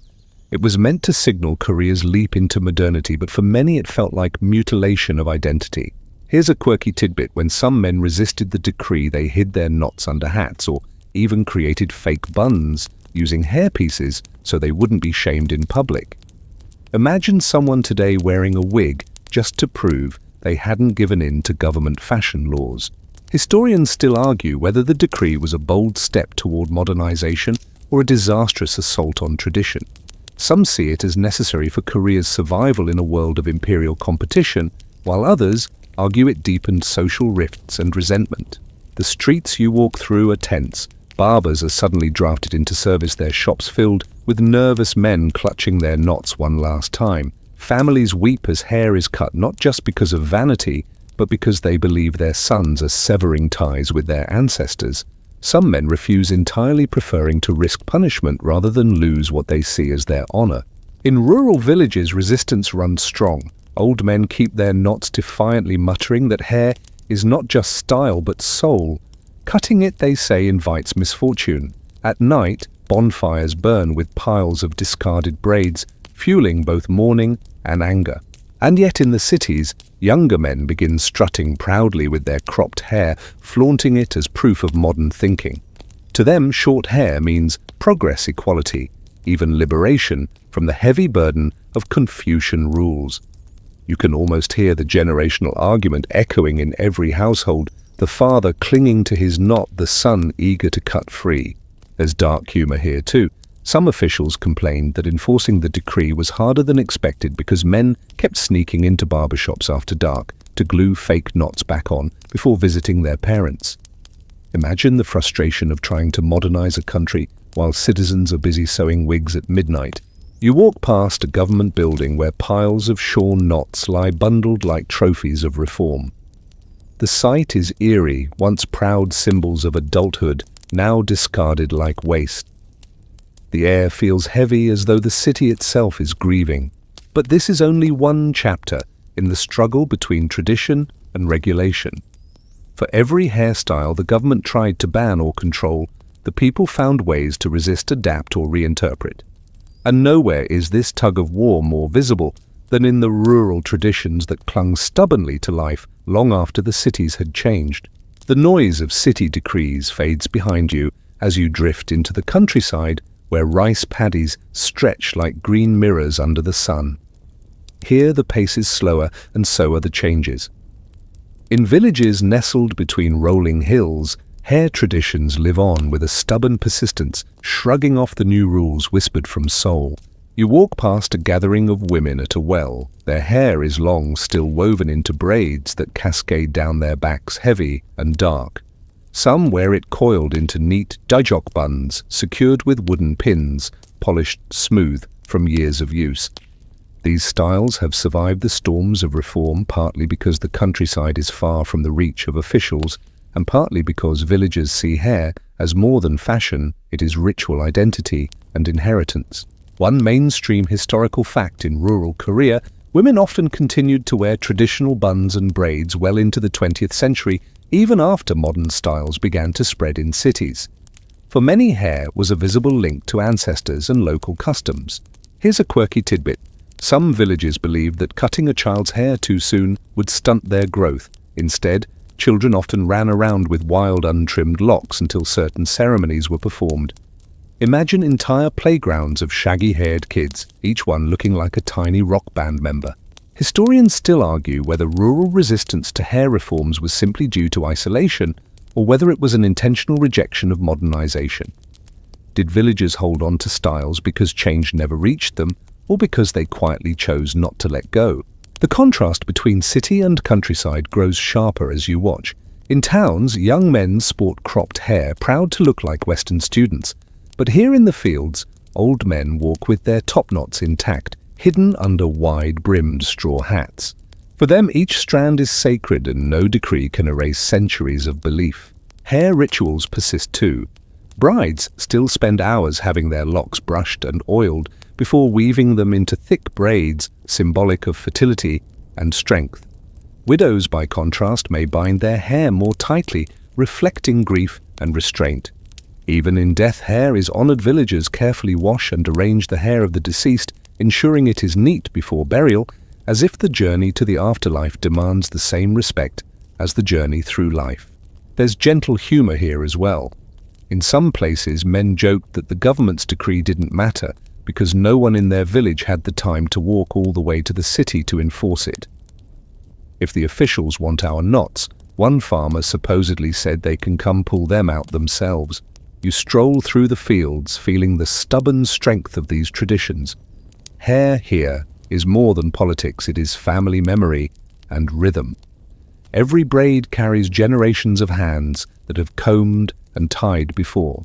It was meant to signal Korea's leap into modernity, but for many it felt like mutilation of identity. Here's a quirky tidbit: when some men resisted the decree, they hid their knots under hats or even created fake buns using hairpieces so they wouldn't be shamed in public. Imagine someone today wearing a wig just to prove they hadn't given in to government fashion laws. Historians still argue whether the decree was a bold step toward modernization or a disastrous assault on tradition. Some see it as necessary for Korea's survival in a world of imperial competition, while others argue it deepened social rifts and resentment. The streets you walk through are tense. Barbers are suddenly drafted into service, their shops filled with nervous men clutching their knots one last time. Families weep as hair is cut, not just because of vanity, but because they believe their sons are severing ties with their ancestors. Some men refuse entirely, preferring to risk punishment rather than lose what they see as their honor. In rural villages, resistance runs strong. Old men keep their knots, defiantly muttering that hair is not just style but soul. Cutting it, they say, invites misfortune. At night, bonfires burn with piles of discarded braids, fueling both mourning and anger. And yet in the cities, younger men begin strutting proudly with their cropped hair, flaunting it as proof of modern thinking. To them, short hair means progress, equality, even liberation from the heavy burden of Confucian rules. You can almost hear the generational argument echoing in every household, the father clinging to his knot, the son eager to cut free. There's dark humor here too. Some officials complained that enforcing the decree was harder than expected because men kept sneaking into barbershops after dark to glue fake knots back on before visiting their parents. Imagine the frustration of trying to modernize a country while citizens are busy sewing wigs at midnight. You walk past a government building where piles of shorn knots lie bundled like trophies of reform. The sight is eerie, once proud symbols of adulthood, now discarded like waste. The air feels heavy, as though the city itself is grieving. But this is only one chapter. in the struggle between tradition and regulation. For every hairstyle the government tried to ban or control, the people found ways to resist, adapt, or reinterpret. And nowhere is this tug-of-war more visible than in the rural traditions that clung stubbornly to life long after the cities had changed. The noise of city decrees fades behind you as you drift into the countryside where rice paddies stretch like green mirrors under the sun. Here the pace is slower, and so are the changes. In villages nestled between rolling hills, hair traditions live on with a stubborn persistence, shrugging off the new rules whispered from Seoul. You walk past a gathering of women at a well. Their hair is long, still woven into braids that cascade down their backs, heavy and dark. Some wear it coiled into neat daijok buns, secured with wooden pins, polished smooth from years of use. These styles have survived the storms of reform, partly because the countryside is far from the reach of officials, and partly because villagers see hair as more than fashion. It is ritual identity and inheritance. One mainstream historical fact in rural Korea, women often continued to wear traditional buns and braids well into the 20th century, even after modern styles began to spread in cities. For many, hair was a visible link to ancestors and local customs. Here's a quirky tidbit. Some villages believed that cutting a child's hair too soon would stunt their growth. Instead, children often ran around with wild, untrimmed locks until certain ceremonies were performed. Imagine entire playgrounds of shaggy-haired kids, each one looking like a tiny rock band member. Historians still argue whether rural resistance to hair reforms was simply due to isolation, or whether it was an intentional rejection of modernization. Did villagers hold on to styles because change never reached them, or because they quietly chose not to let go? The contrast between city and countryside grows sharper as you watch. In towns, young men sport cropped hair, proud to look like Western students. But here in the fields, old men walk with their top knots intact, hidden under wide-brimmed straw hats. For them, each strand is sacred, and no decree can erase centuries of belief. Hair rituals persist too. Brides still spend hours having their locks brushed and oiled before weaving them into thick braids, symbolic of fertility and strength. Widows, by contrast, may bind their hair more tightly, reflecting grief and restraint. Even in death, hair is honored. Villagers carefully wash and arrange the hair of the deceased, ensuring it is neat before burial, as if the journey to the afterlife demands the same respect as the journey through life. There's gentle humor here as well. In some places, men joked that the government's decree didn't matter because no one in their village had the time to walk all the way to the city to enforce it. If the officials want our knots, one farmer supposedly said they can come pull them out themselves. You stroll through the fields, feeling the stubborn strength of these traditions. Hair here is more than politics, it is family memory and rhythm. Every braid carries generations of hands that have combed and tied before.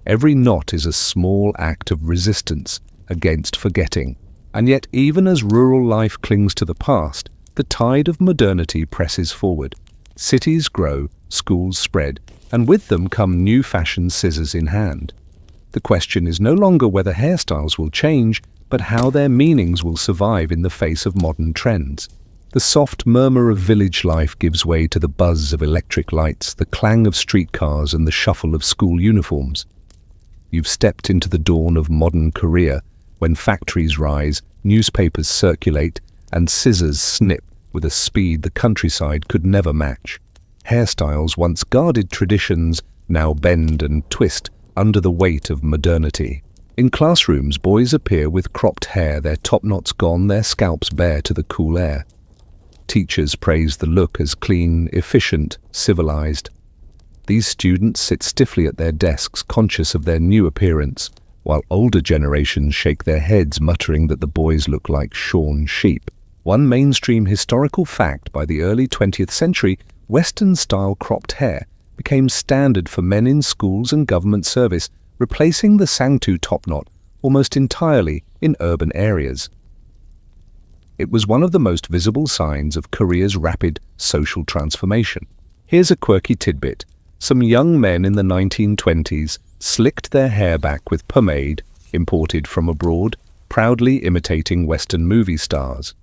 Every knot is a small act of resistance against forgetting. And yet, even as rural life clings to the past, the tide of modernity presses forward. Cities grow, schools spread, and with them come new fashion, scissors in hand. The question is no longer whether hairstyles will change, but how their meanings will survive in the face of modern trends. The soft murmur of village life gives way to the buzz of electric lights, the clang of streetcars, and the shuffle of school uniforms. You've stepped into the dawn of modern Korea, when factories rise, newspapers circulate, and scissors snip with a speed the countryside could never match. Hairstyles, once guarded traditions, now bend and twist under the weight of modernity. In classrooms, boys appear with cropped hair, their top knots gone, their scalps bare to the cool air. Teachers praise the look as clean, efficient, civilized. These students sit stiffly at their desks, conscious of their new appearance, while older generations shake their heads, muttering that the boys look like shorn sheep. One mainstream historical fact: by the early 20th century, Western-style cropped hair became standard for men in schools and government service, replacing the sangtu top knot almost entirely in urban areas. It was one of the most visible signs of Korea's rapid social transformation. Here's a quirky tidbit. Some young men in the 1920s slicked their hair back with pomade imported from abroad, proudly imitating Western movie stars.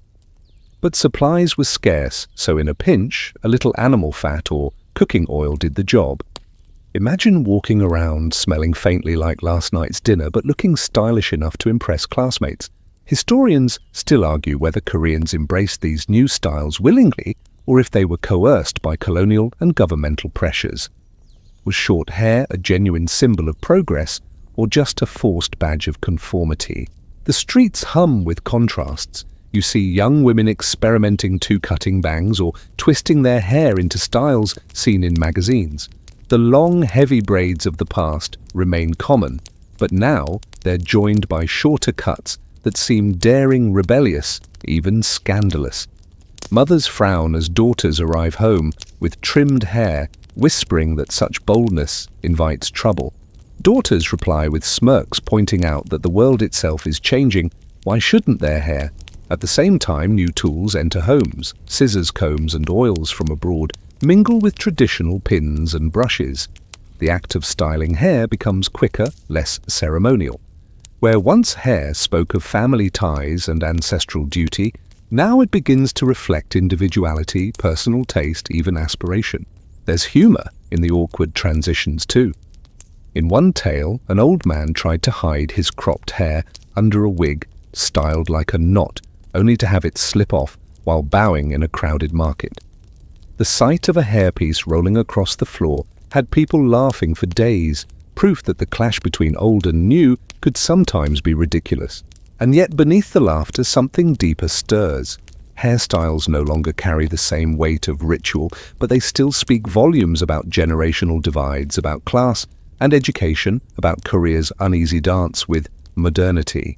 But supplies were scarce, so in a pinch, a little animal fat or cooking oil did the job. Imagine walking around smelling faintly like last night's dinner but looking stylish enough to impress classmates. Historians still argue whether Koreans embraced these new styles willingly or if they were coerced by colonial and governmental pressures. Was short hair a genuine symbol of progress or just a forced badge of conformity? The streets hum with contrasts. You see young women experimenting two-cutting bangs or twisting their hair into styles seen in magazines. The long, heavy braids of the past remain common, but now they're joined by shorter cuts that seem daring, rebellious, even scandalous. Mothers frown as daughters arrive home with trimmed hair, whispering that such boldness invites trouble. Daughters reply with smirks pointing out that the world itself is changing. Why shouldn't their hair? At the same time, new tools enter homes. Scissors, combs, and oils from abroad mingle with traditional pins and brushes. The act of styling hair becomes quicker, less ceremonial. Where once hair spoke of family ties and ancestral duty, now it begins to reflect individuality, personal taste, even aspiration. There's humor in the awkward transitions too. In one tale, an old man tried to hide his cropped hair under a wig styled like a knot, only to have it slip off while bowing in a crowded market. The sight of a hairpiece rolling across the floor had people laughing for days, proof that the clash between old and new could sometimes be ridiculous. And yet beneath the laughter something deeper stirs. Hairstyles no longer carry the same weight of ritual, but they still speak volumes about generational divides, about class and education, about Korea's uneasy dance with modernity.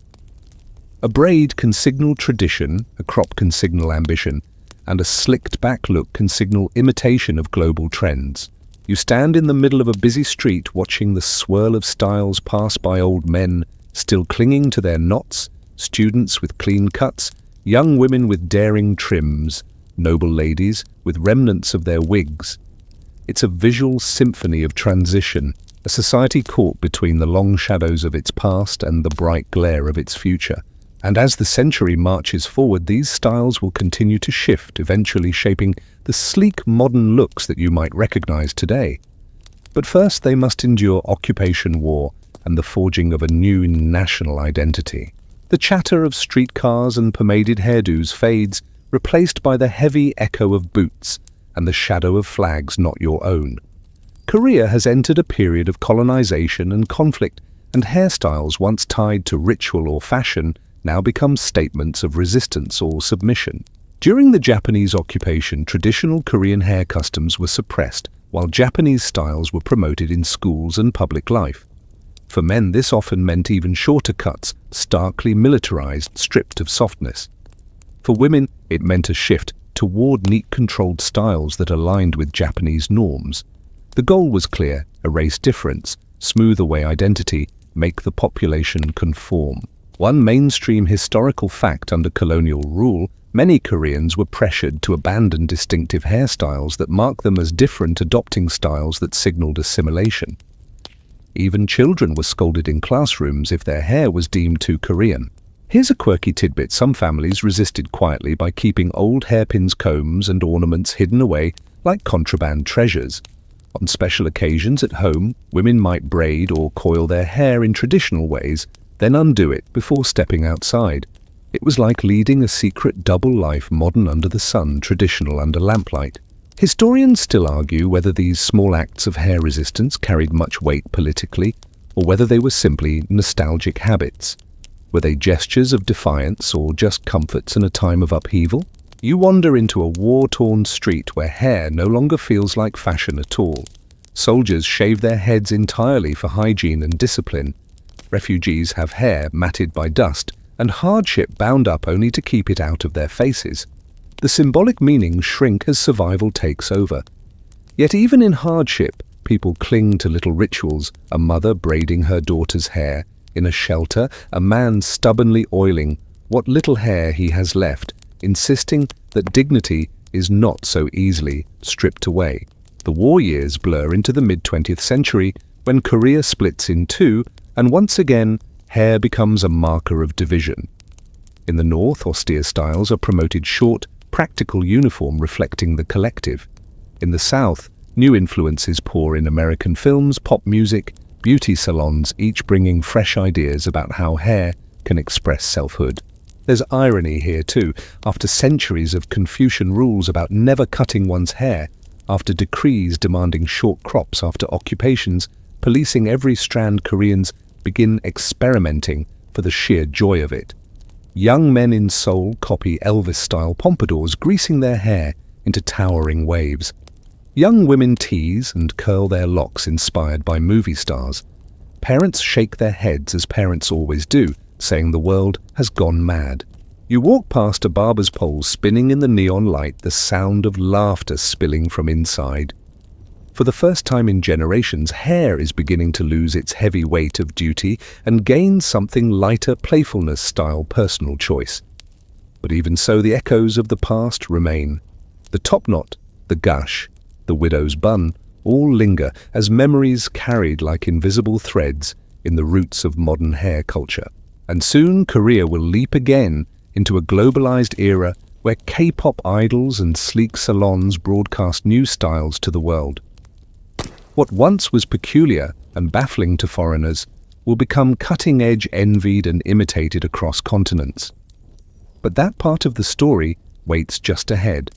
A braid can signal tradition, a crop can signal ambition, and a slicked-back look can signal imitation of global trends. You stand in the middle of a busy street watching the swirl of styles pass by old men still clinging to their knots, students with clean cuts, young women with daring trims, noble ladies with remnants of their wigs. It's a visual symphony of transition, a society caught between the long shadows of its past and the bright glare of its future. And as the century marches forward, these styles will continue to shift, eventually shaping the sleek modern looks that you might recognize today. But first they must endure occupation war and the forging of a new national identity. The chatter of streetcars and pomaded hairdos fades, replaced by the heavy echo of boots and the shadow of flags not your own. Korea has entered a period of colonization and conflict, and hairstyles once tied to ritual or fashion now become statements of resistance or submission. During the Japanese occupation, traditional Korean hair customs were suppressed, while Japanese styles were promoted in schools and public life. For men, this often meant even shorter cuts, starkly militarized, stripped of softness. For women, it meant a shift toward neat, controlled styles that aligned with Japanese norms. The goal was clear: erase difference, smooth away identity, make the population conform. One mainstream historical fact: under colonial rule, many Koreans were pressured to abandon distinctive hairstyles that marked them as different, adopting styles that signaled assimilation. Even children were scolded in classrooms if their hair was deemed too Korean. Here's a quirky tidbit: some families resisted quietly by keeping old hairpins, combs, and ornaments hidden away like contraband treasures. On special occasions at home, women might braid or coil their hair in traditional ways, then undo it before stepping outside. It was like leading a secret double life, modern under the sun, traditional under lamplight. Historians still argue whether these small acts of hair resistance carried much weight politically, or whether they were simply nostalgic habits. Were they gestures of defiance or just comforts in a time of upheaval? You wander into a war-torn street where hair no longer feels like fashion at all. Soldiers shave their heads entirely for hygiene and discipline. Refugees have hair matted by dust and hardship bound up only to keep it out of their faces. The symbolic meanings shrink as survival takes over. Yet even in hardship, people cling to little rituals: a mother braiding her daughter's hair, in a shelter, a man stubbornly oiling what little hair he has left, insisting that dignity is not so easily stripped away. The war years blur into the mid-20th century, when Korea splits in two, and once again, hair becomes a marker of division. In the north, austere styles are promoted: short, practical uniform reflecting the collective. In the South, new influences pour in: American films, pop music, beauty salons, each bringing fresh ideas about how hair can express selfhood. There's irony here too. After centuries of Confucian rules about never cutting one's hair, after decrees demanding short crops, after occupations policing every strand, Koreans begin experimenting for the sheer joy of it. Young men in Seoul copy Elvis-style pompadours, greasing their hair into towering waves. Young women tease and curl their locks inspired by movie stars. Parents shake their heads as parents always do, saying the world has gone mad. You walk past a barber's pole spinning in the neon light, the sound of laughter spilling from inside. For the first time in generations, hair is beginning to lose its heavy weight of duty and gain something lighter, playfulness-style personal choice. But even so, the echoes of the past remain. The top knot, the gush, the widow's bun, all linger as memories carried like invisible threads in the roots of modern hair culture. And soon Korea will leap again into a globalized era where K-pop idols and sleek salons broadcast new styles to the world. What once was peculiar and baffling to foreigners will become cutting-edge, envied and imitated across continents. But that part of the story waits just ahead.